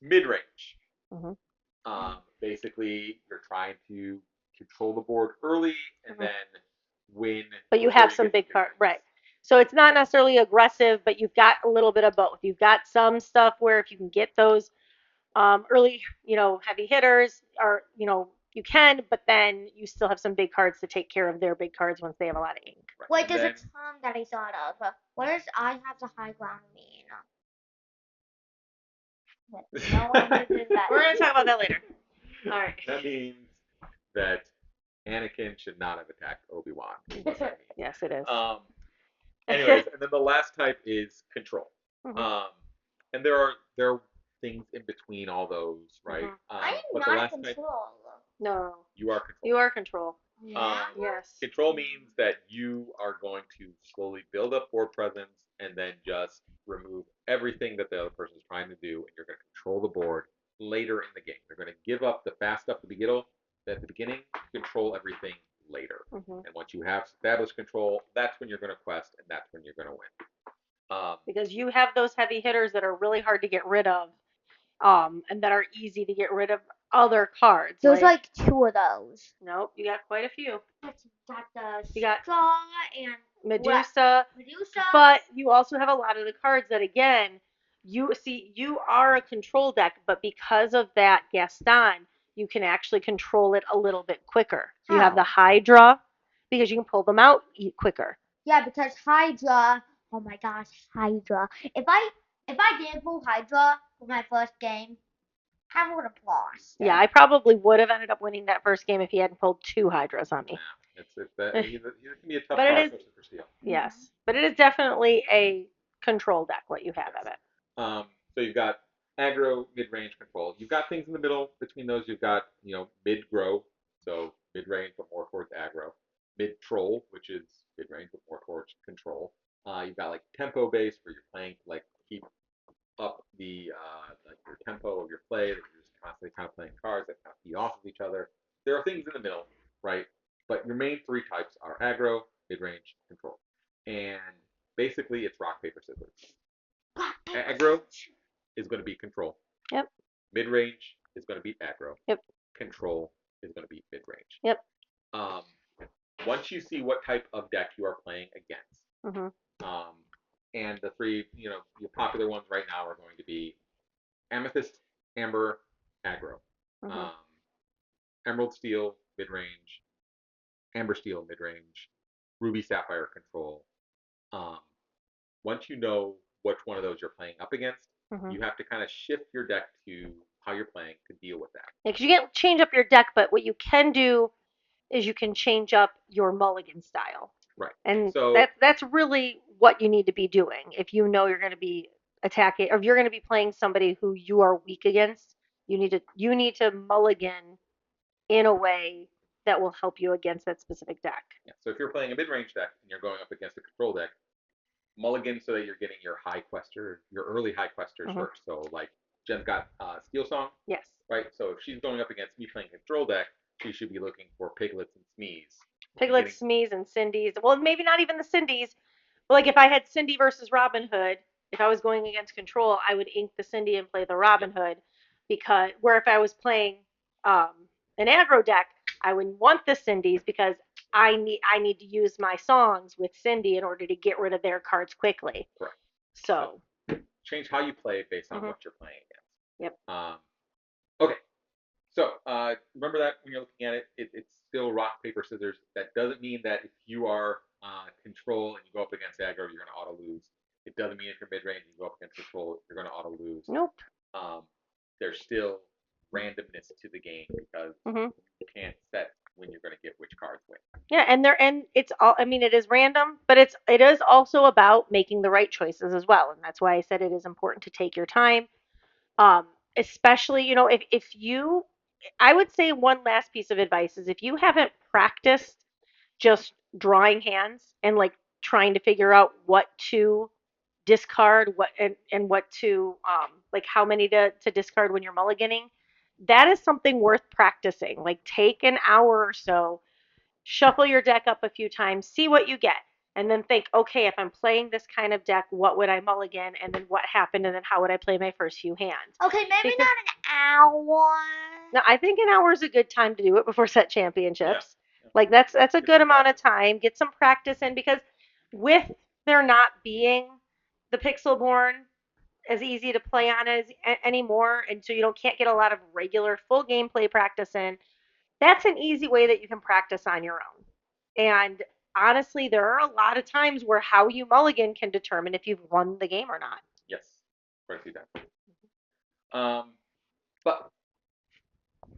Mid-range. Mhm. Basically, you're trying to control the board early and then win. But you before have some get to big cards, mid-range. right? So it's not necessarily aggressive, but you've got a little bit of both. You've got some stuff where if you can get those early, heavy hitters, or you can, but then you still have some big cards to take care of their big cards once they have a lot of ink. Right. Wait, And there's then, a term that I thought of. What does I have the high ground mean? No one uses that. We're gonna talk about that later. All right. That means that Anakin should not have attacked Obi-Wan. Is what that means. Yes, it is. Anyways, and then the last type is control. Mhm. And there are things in between all those, right? I am but the not last in type, control. No, you are control. you are control. Yeah. Yes. Control means that you are going to slowly build up board presence and then just remove everything that the other person is trying to do, and you're going to control the board later in the game. You're going to give up the fast stuff at the beginning, control everything later. Mhm. And once you have established control, that's when you're going to quest, and that's when you're going to win. Because you have those heavy hitters that are really hard to get rid of, and that are easy to get rid of other cards. There's like 2 of those. Nope, you got quite a few. Got the You got straw and Medusa, Medusa. but you also have a lot of the cards that, again, you are a control deck, but because of that Gaston, you can actually control it a little bit quicker. You have How? the Hydra because you can pull them out quicker. Yeah, because Hydra. Oh my gosh, Hydra. If I didn't pull Hydra for my first game, I would have lost. Yeah, I probably would have ended up winning that first game if he hadn't pulled 2 Hydras on me. Yeah, he can be a tough But it card, is- especially for steel. Yes, but it is definitely a control deck what you have of it. So you've got aggro, mid-range, control. You've got things in the middle between those. You've got mid-grow, so mid-range but more towards aggro. Mid-troll, which is mid-range but more towards control. You've got like tempo based where you're playing to like keep up the like your tempo of your play. That you're just constantly kind of playing cards that kind of feed off of each other. There are things in the middle, right? But your main 3 types are aggro, mid-range, control, and basically it's rock paper scissors. Aggro is going to be control. Yep. Mid-range is going to be aggro. Yep. Control is going to be mid-range. Yep. Once you see what type of deck you are playing against, and the 3, your popular ones right now are going to be Amethyst, Amber, aggro. Emerald Steel, mid-range. Amber Steel mid range, Ruby Sapphire control. Um, once you know which one of those you're playing up against, you have to kind of shift your deck to how you're playing to deal with that. Because you can't change up your deck, but what you can do is you can change up your mulligan style. Right. And So that's really what you need to be doing if you know you're going to be attacking, or if you're going to be playing somebody who you are weak against. You need to mulligan in a way that will help you against that specific deck. yeah, so if you're playing a mid range deck and you're going up against a control deck, mulligan so that you're getting your high quester, your early high questers first. So like Jen's got Steel Song. Yes. Right. So if she's going up against me playing control deck, she should be looking for Piglets and Smees. Piglets, Smees, and Cindy's. Well, maybe not even the Cindy's. But like if I had Cindy versus Robin Hood, if I was going against control, I would ink the Cindy and play the Robin Hood, because where if I was playing an aggro deck, I would want the Cindy's because I need to use my songs with Cindy in order to get rid of their cards quickly. Correct. So change how you play based on what you're playing against. Yep. Okay. So remember that when you're looking at it, it's still rock, paper, scissors. That doesn't mean that if you are control and you go up against aggro, you're going to auto lose. It doesn't mean if you're mid range and you go up against control, you're going to auto lose. Nope. There's still randomness to the game because you can't set when you're going to get which cards win. Yeah, and it's all. I mean, it is random, but it is also about making the right choices as well, and that's why I said it is important to take your time. Especially, if you, I would say one last piece of advice is if you haven't practiced just drawing hands and like trying to figure out what to discard, what and what to like how many to discard when you're mulliganing, that is something worth practicing. Like take an hour or so, shuffle your deck up a few times, see what you get, and then think, okay, if I'm playing this kind of deck, what would I mulligan, and then what happened, and then how would I play my first few hands? Okay, maybe not an hour. No, I think an hour is a good time to do it before set championships. Yeah. Like that's a good amount of time. Get some practice in, because with there not being the Pixelborn as easy to play on as anymore, and so you can't get a lot of regular full gameplay practice in. That's an easy way that you can practice on your own. And honestly, there are a lot of times where how you mulligan can determine if you've won the game or not. Yes, I see that. But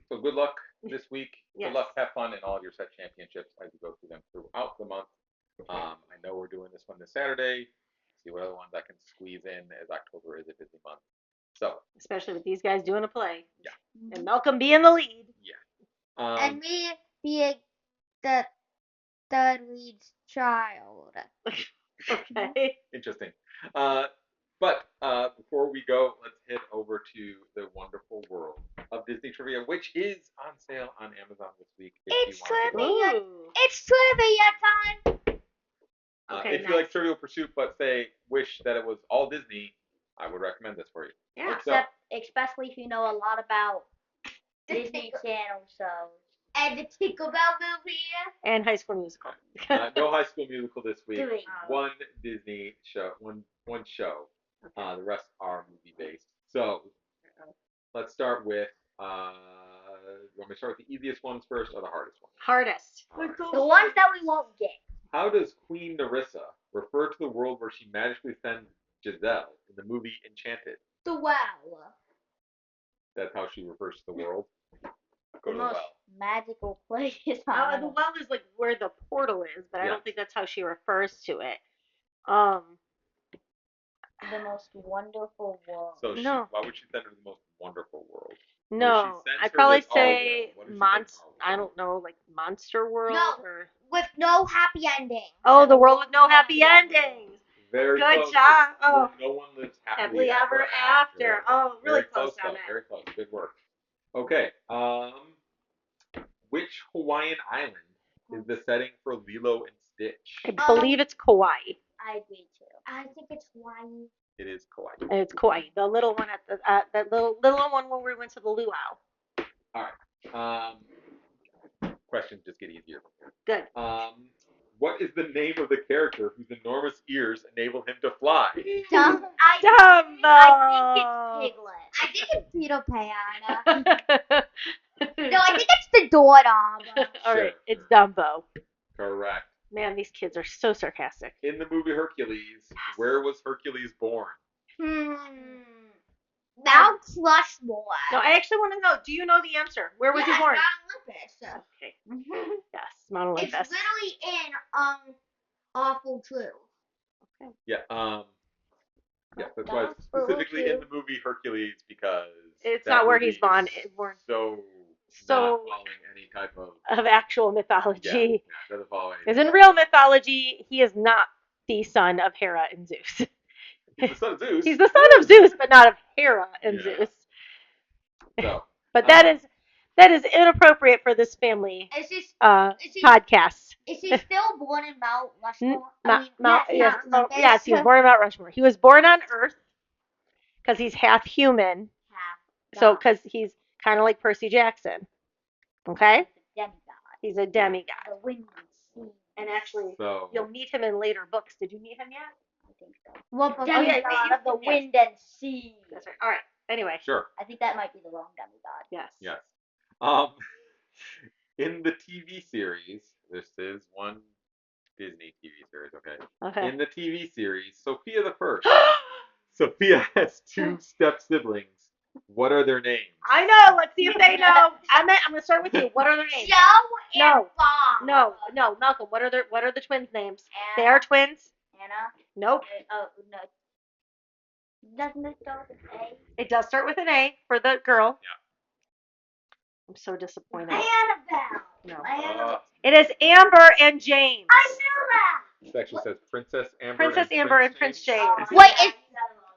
so good luck this week. Yes. Good luck, have fun in all of your set championships as you go through them throughout the month. I know we're doing this one this Saturday. See what other ones I can squeeze in, as October is a busy month. So especially with these guys doing a play. Yeah. And Malcolm being the lead. Yeah. And me being the third lead's child. Okay. Interesting. But before we go, let's head over to the wonderful world of Disney Trivia, which is on sale on Amazon this week. It's trivia. It's trivia time. Okay, if you like Trivial Pursuit, but say wish that it was all Disney, I would recommend this for you. Yeah, especially if you know a lot about Disney Channel shows. And the Tinkerbell movie. And High School Musical. No High School Musical this week. One Disney show, one show. The rest are movie based. So let's start with. You want me to start with the easiest ones first or the hardest ones? Hardest. Right. The ones that we won't get. How does Queen Nerissa refer to the world where she magically sends Giselle in the movie Enchanted? The well. That's how she refers to the world. Go to the most well. Magical place. The well is like where the portal is, but I don't think that's how she refers to it. The most wonderful world. So why would she send her to the most wonderful world? No, I'd probably say I don't know, like Monster World. No, or with no happy ending. Oh, the world with no happy endings. Very good close. job. Oh, no one lives happily ever after. Oh, really close on that. Very close. Good work. Okay. Which Hawaiian island is the setting for Lilo and Stitch? I believe it's Kauai. I agree too. I think it's Hawaii. It is Kauai. It's Kauai. The little one at the that little one when we went to the luau. All right. Questions just get easier. Good. What is the name of the character whose enormous ears enable him to fly? Dumbo. I think it's Piglet. I think it's Peter Pan. No, I think it's the doorknob. All right, it's Dumbo. Correct. Man, these kids are so sarcastic. In the movie Hercules, where was Hercules born? Mount Rushmore. No, I actually want to know. Do you know the answer? Where was he Yes, born? Mount Olympus. Okay. Yes, Mount It's Olympus. literally in Awful True. Yeah. Yeah, that's why it's specifically in the movie Hercules because It's that not where movie he's born. is Born. So So- not following any type of Of actual mythology. doesn't follow anything. Because in real mythology, he is not the son of Hera and Zeus. He's the son of Zeus. He's the son of Zeus, but not of Hera and Yeah. Zeus. So, But that is inappropriate for this family Is he, podcast. is he still born in Mount Rushmore? Yes, Mount Olympus. yes, he was born in Mount Rushmore. He was born on Earth because he's half human. So, because he's kind of like Percy Jackson. Okay? Demigod. He's a demigod. The wind and sea. And actually, so you'll meet him in later books. Did you meet him yet? I think so. What book? Demigod wait, of the yes. wind and sea. That's right. All right. Anyway. sure. I think that might be the wrong demigod. Yes. Yes. In the TV series, this is one Disney TV series, okay? Okay. In the TV series, Sophia the First. Sophia has two step siblings. What are their names? I know. Let's see if they know. I'm gonna start with you. What are their names? Joe and No. Bob. No, Malcolm. What are the twins' names? Anna. They are twins. Anna. Nope. Oh no. Doesn't it start with an A? It does start with an A for the girl. Yeah. I'm so disappointed. Annabelle. No. Annabelle. It is Amber and James. I knew It actually says Princess Amber. Princess and Amber Prince and Prince James. James. that.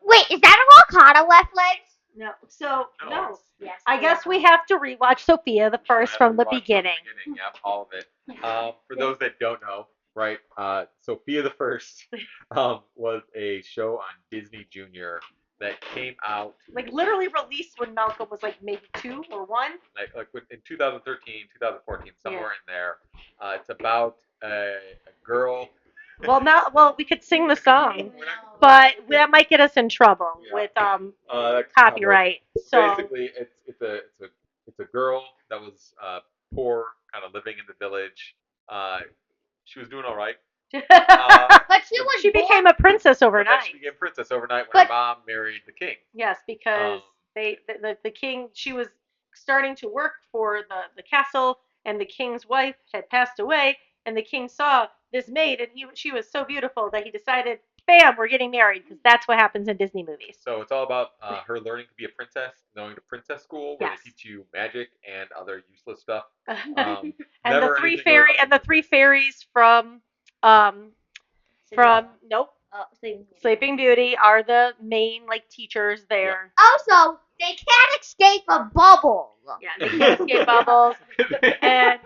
Wait, is that a Lorcana left legs? No. So No. no. Yes. I guess we have to rewatch Sophia the First from the beginning. Yep, all of it. For those that don't know, right? Sophia the First was a show on Disney Junior that came out Like literally released when Malcolm was like maybe 2 or 1. like in 2013, 2014, somewhere in there. It's about a girl. Well, we could sing the song, but that might get us in trouble with copyright. So Basically, it's a girl that was poor, kind of living in the village. She was doing all right. But she became a princess But then overnight. she became princess overnight when her mom married the king. Yes, because the king, she was starting to work for the castle, and the king's wife had passed away, and the king saw this maid, and she was so beautiful that he decided, bam, we're getting married, because that's what happens in Disney movies. So it's all about her learning to be a princess, going to princess school where Yes. they teach you magic and other useless stuff. And Never the anything three fairies from nope, Sleeping Beauty are the main like teachers there. also, they can't escape a bubble. Yeah, they can't escape bubbles. And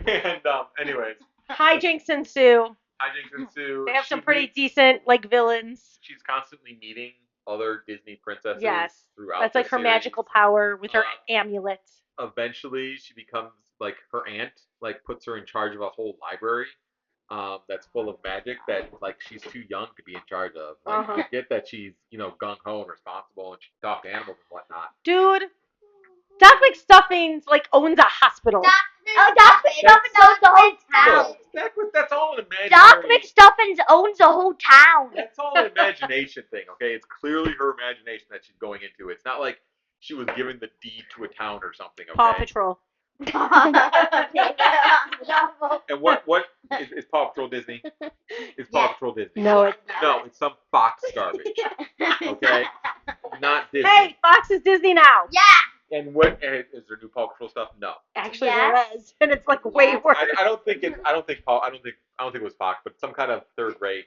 and anyways, hijinks ensue. hijinks ensue. They have some She pretty meets- decent like villains. She's constantly meeting other Disney princesses Yes, throughout. that's the like her series. magical power with her amulet. Eventually, she becomes like her aunt, like puts her in charge of a whole library. That's full of magic that like she's too young to be in charge of. Like you get that she's gung ho and responsible and she can talk to animals and whatnot. Dude, Doc McStuffins like owns a hospital. Doc McStuffins owns the whole town. That's all an imaginary. Doc McStuffins owns the whole town. That's all an imagination thing, okay? It's clearly her imagination that she's going into. It's not like she was given the deed to a town or something, okay? Paw Patrol. And what is Paw Patrol Disney? Is Paw Patrol Disney? No, it's No, it's some Fox garbage. Okay? Not Disney. Hey, Fox is Disney now. Yeah. And what is there new Paw Patrol stuff? No. Actually, Yes. there is, and it's like way Yes. worse. I don't think it was Fox, but some kind of third rate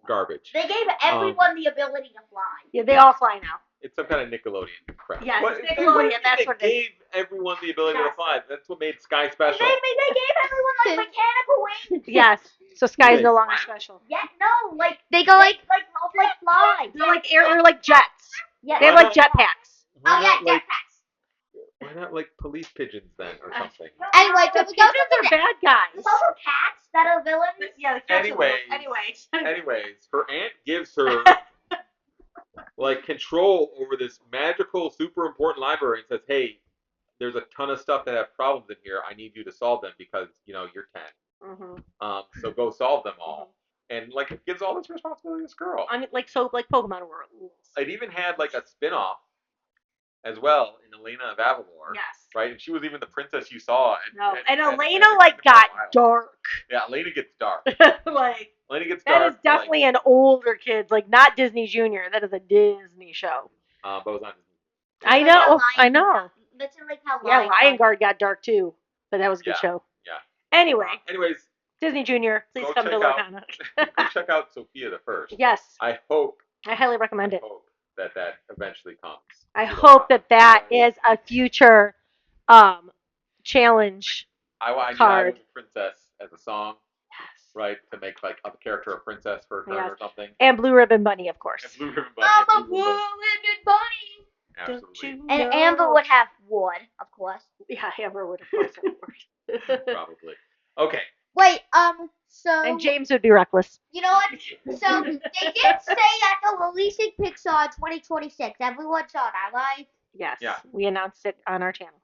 garbage. They gave everyone the ability to fly. Yeah, they all fly now. It's some kind of Nickelodeon crap. Yes, What- it's Nickelodeon, They that's what it is. gave everyone the ability to Yes. fly. That's what made Sky special. They gave everyone like mechanical wings. Yes. So Sky is They no longer fly? special. Yeah, no, like They go like fly. They're like they're like jets. Yeah, They have like jetpacks. Why oh yeah, not, like, jetpacks. why not like police pigeons then or something? Anyway, so The we go pigeons to are the bad guys. There's also cats that are villains. Yeah, the cats are Anyways. Anyways. Anyways, her aunt gives her like control over this magical, super important library and says, "Hey, there's a ton of stuff that have problems in here. I need you to solve them because you're 10. So go solve them all. And like it gives all this responsibility to this girl. I mean, like Pokemon rules. It even had like a spin-off as well in Elena of Avalor. Yes. Right, and she was even the princess you saw. And Elena got dark. Yeah, Elena gets dark. Like Elena gets dark. That is definitely an older kids, like not Disney Junior. That is a Disney show. But it was on Disney. I know. That's like how Lion Guard got dark too, but that was a good show. Yeah. Anyway. Anyways. Disney Junior, please come to Lorcana. Go check out Sofia the First. Yes. I highly recommend it. I hope that eventually comes. I hope that is a future challenge I card. Was a princess as a song. Yes. Right, to make like a character a princess for a turn or something. And Blue Ribbon Bunny, of course. And Blue Ribbon Bunny. I'm a Blue Ribbon Bunny. Absolutely. And Amber would have one, of course. Yeah, Amber would, of course. Probably. Okay. Wait, so... And James would be reckless. You know what? So, they did say that they're releasing Pixar 2026. Everyone saw that, right? Yes. Yeah. We announced it on our channel.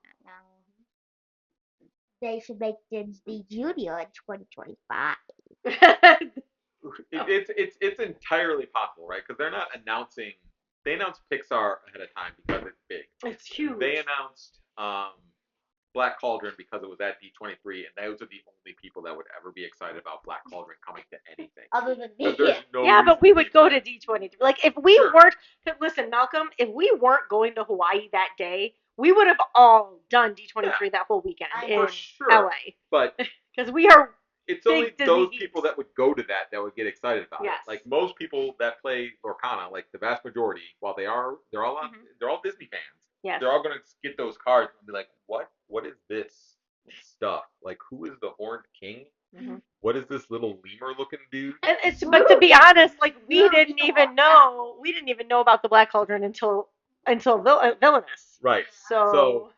They should make Disney Junior in 2025. It's entirely possible, right? Because they're not announcing... They announced Pixar ahead of time because it's big. It's huge. They announced Black Cauldron because it was at D23, and those are the only people that would ever be excited about Black Cauldron coming to anything. Other than me. But we would go to D23. Like, if we weren't... Listen, Malcolm, if we weren't going to Hawaii that day, we would have all done D23 that whole weekend in LA. But... Because we are... It's only those people that would go to that would get excited about it. Like most people that play Lorcana, like the vast majority, while they're all Disney fans. Yes. They're all gonna get those cards and be like, what is this stuff? Like, who is the Horned King? Mm-hmm. What is this little lemur looking dude? But to be honest, like we didn't even know about the Black Cauldron until Villainous. Right. So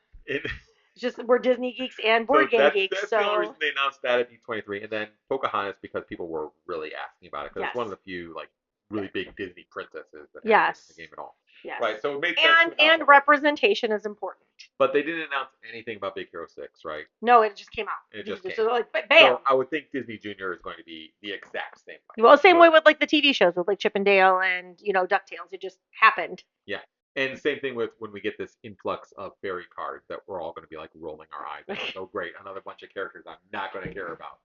just we're Disney geeks and board game geeks. That's the only reason they announced that at D23, and then Pocahontas because people were really asking about it because it's one of the few like really big Disney princesses that have the game at all. Yes. Right. So it made sense. And representation is important. But they didn't announce anything about Big Hero 6, right? No, it just came out. It just came. So like, bam. So I would think Disney Junior is going to be the exact same way. Well, same way with like the TV shows with like Chip and Dale and DuckTales. It just happened. Yeah. And same thing with when we get this influx of fairy cards that we're all going to be like rolling our eyes at. Oh, great, another bunch of characters I'm not going to care about.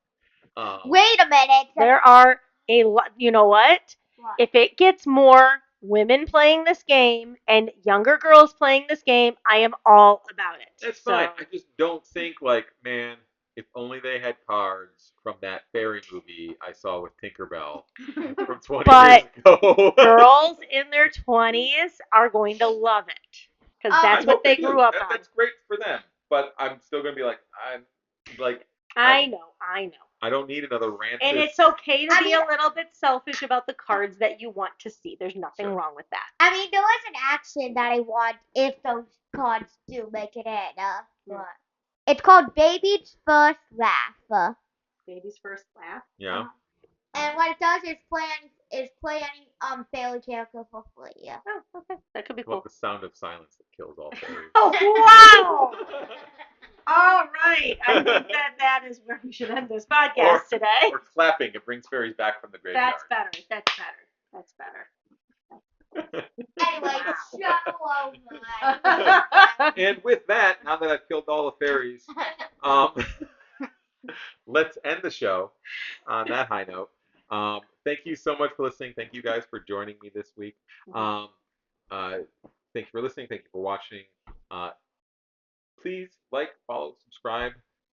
Wait a minute. There are a lot. You know what? If it gets more women playing this game and younger girls playing this game, I am all about it. That's fine. I just don't think like, man, if only they had cards from that fairy movie I saw with Tinkerbell from 20 years ago. Girls in their 20s are going to love it because that's what they grew up on. That's great for them, but I'm still going to be like, I know. I don't need another rant. And it's okay to be a little bit selfish about the cards that you want to see. There's nothing wrong with that. I mean, there was an action that I want if those cards do make it in. It's called Baby's First Laugh. Baby's First Laugh? Yeah. And what it does is play any fairy character for free. Yeah. Oh, okay. That could be cool. The sound of silence that kills all fairies. Oh, wow! All right. I think that is where we should end this podcast today. Or clapping. It brings fairies back from the graveyard. That's better. Anyway, show over. And with that, now that I've killed all the fairies, let's end the show on that high note. Thank you so much for listening. Thank you guys for joining me this week. Thank you for listening. Thank you for watching. Please like, follow, subscribe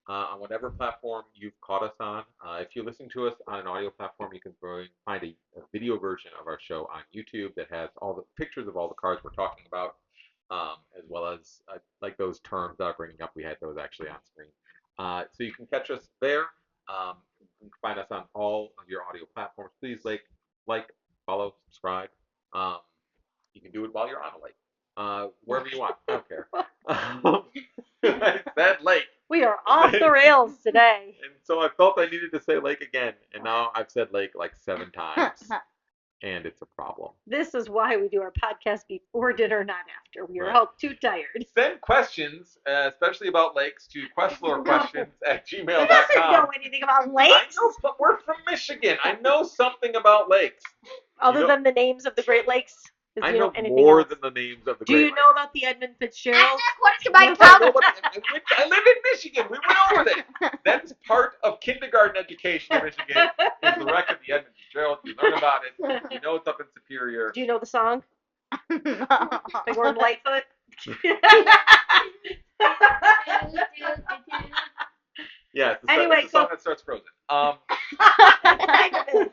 on whatever platform you've caught us on. If you're listening to us on an audio platform, you can find a video version of our show on YouTube that has all the pictures of all the cards we're talking about, as well as like those terms that I'm bringing up. We had those actually on screen. So you can catch us there. You can find us on all of your audio platforms. Please like, follow, subscribe. You can do it while you're on a lake. Wherever you want. I don't care. I said lake. We are off the rails today. And so I felt I needed to say lake again. And now I've said lake like 7 times. and it's a problem. This is why we do our podcast before dinner, not after. We are Right. all too tired. Send questions, especially about lakes, to questlore@gmail.com. He doesn't know anything about I lakes know, but we're from Michigan. I know something about lakes. other know- than the names of the Great Lakes. Do I you know anything more else? than the names of the Do Great you Lakes. know about the Edmund Fitzgerald? According to my I know count. about I live in Michigan. We went over that. That's part of kindergarten education in Michigan. Is the wreck of the Edmund Fitzgerald. You learn about it. You know it's up in Superior. Do you know the song? Big Orange Lightfoot? Yeah, it's the, Anyway, it's the song that starts Frozen. Kind of is.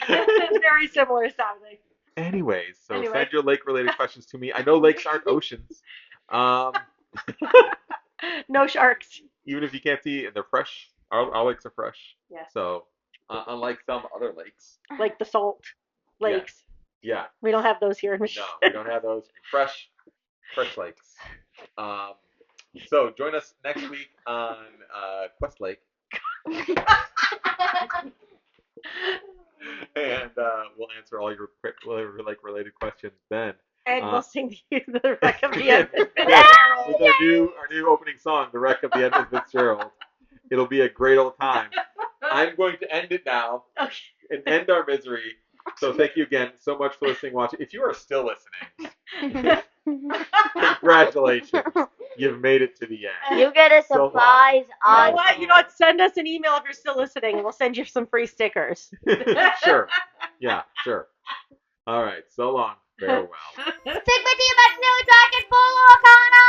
It's very similar sounding. Anyways, so Anyway. send your lake-related questions to me. I know lakes aren't oceans. No sharks. Even if you can't see, they're fresh. Our lakes are fresh. Yeah. So, unlike some other lakes. Like the salt lakes. Yeah. We don't have those here in No, Michigan. we don't have those. Fresh lakes. So join us next week on Quest Lake, and we'll answer all your lake-related questions then. And we'll sing you the wreck of the Yeah, Edmund yeah, Fitzgerald. with our new opening song, "The Wreck of the Edmund Fitzgerald." It'll be a great old time. I'm going to end it now Okay. and end our misery. So thank you again so much for listening, watching. If you are still listening, congratulations. You've made it to the end. You get a So long. surprise You know on what? You know what? Send us an email if you're still listening, and we'll send you some free stickers. Sure. Yeah, sure. All right. So long. Farewell. Stick with the imaginary dragon full Lorcana!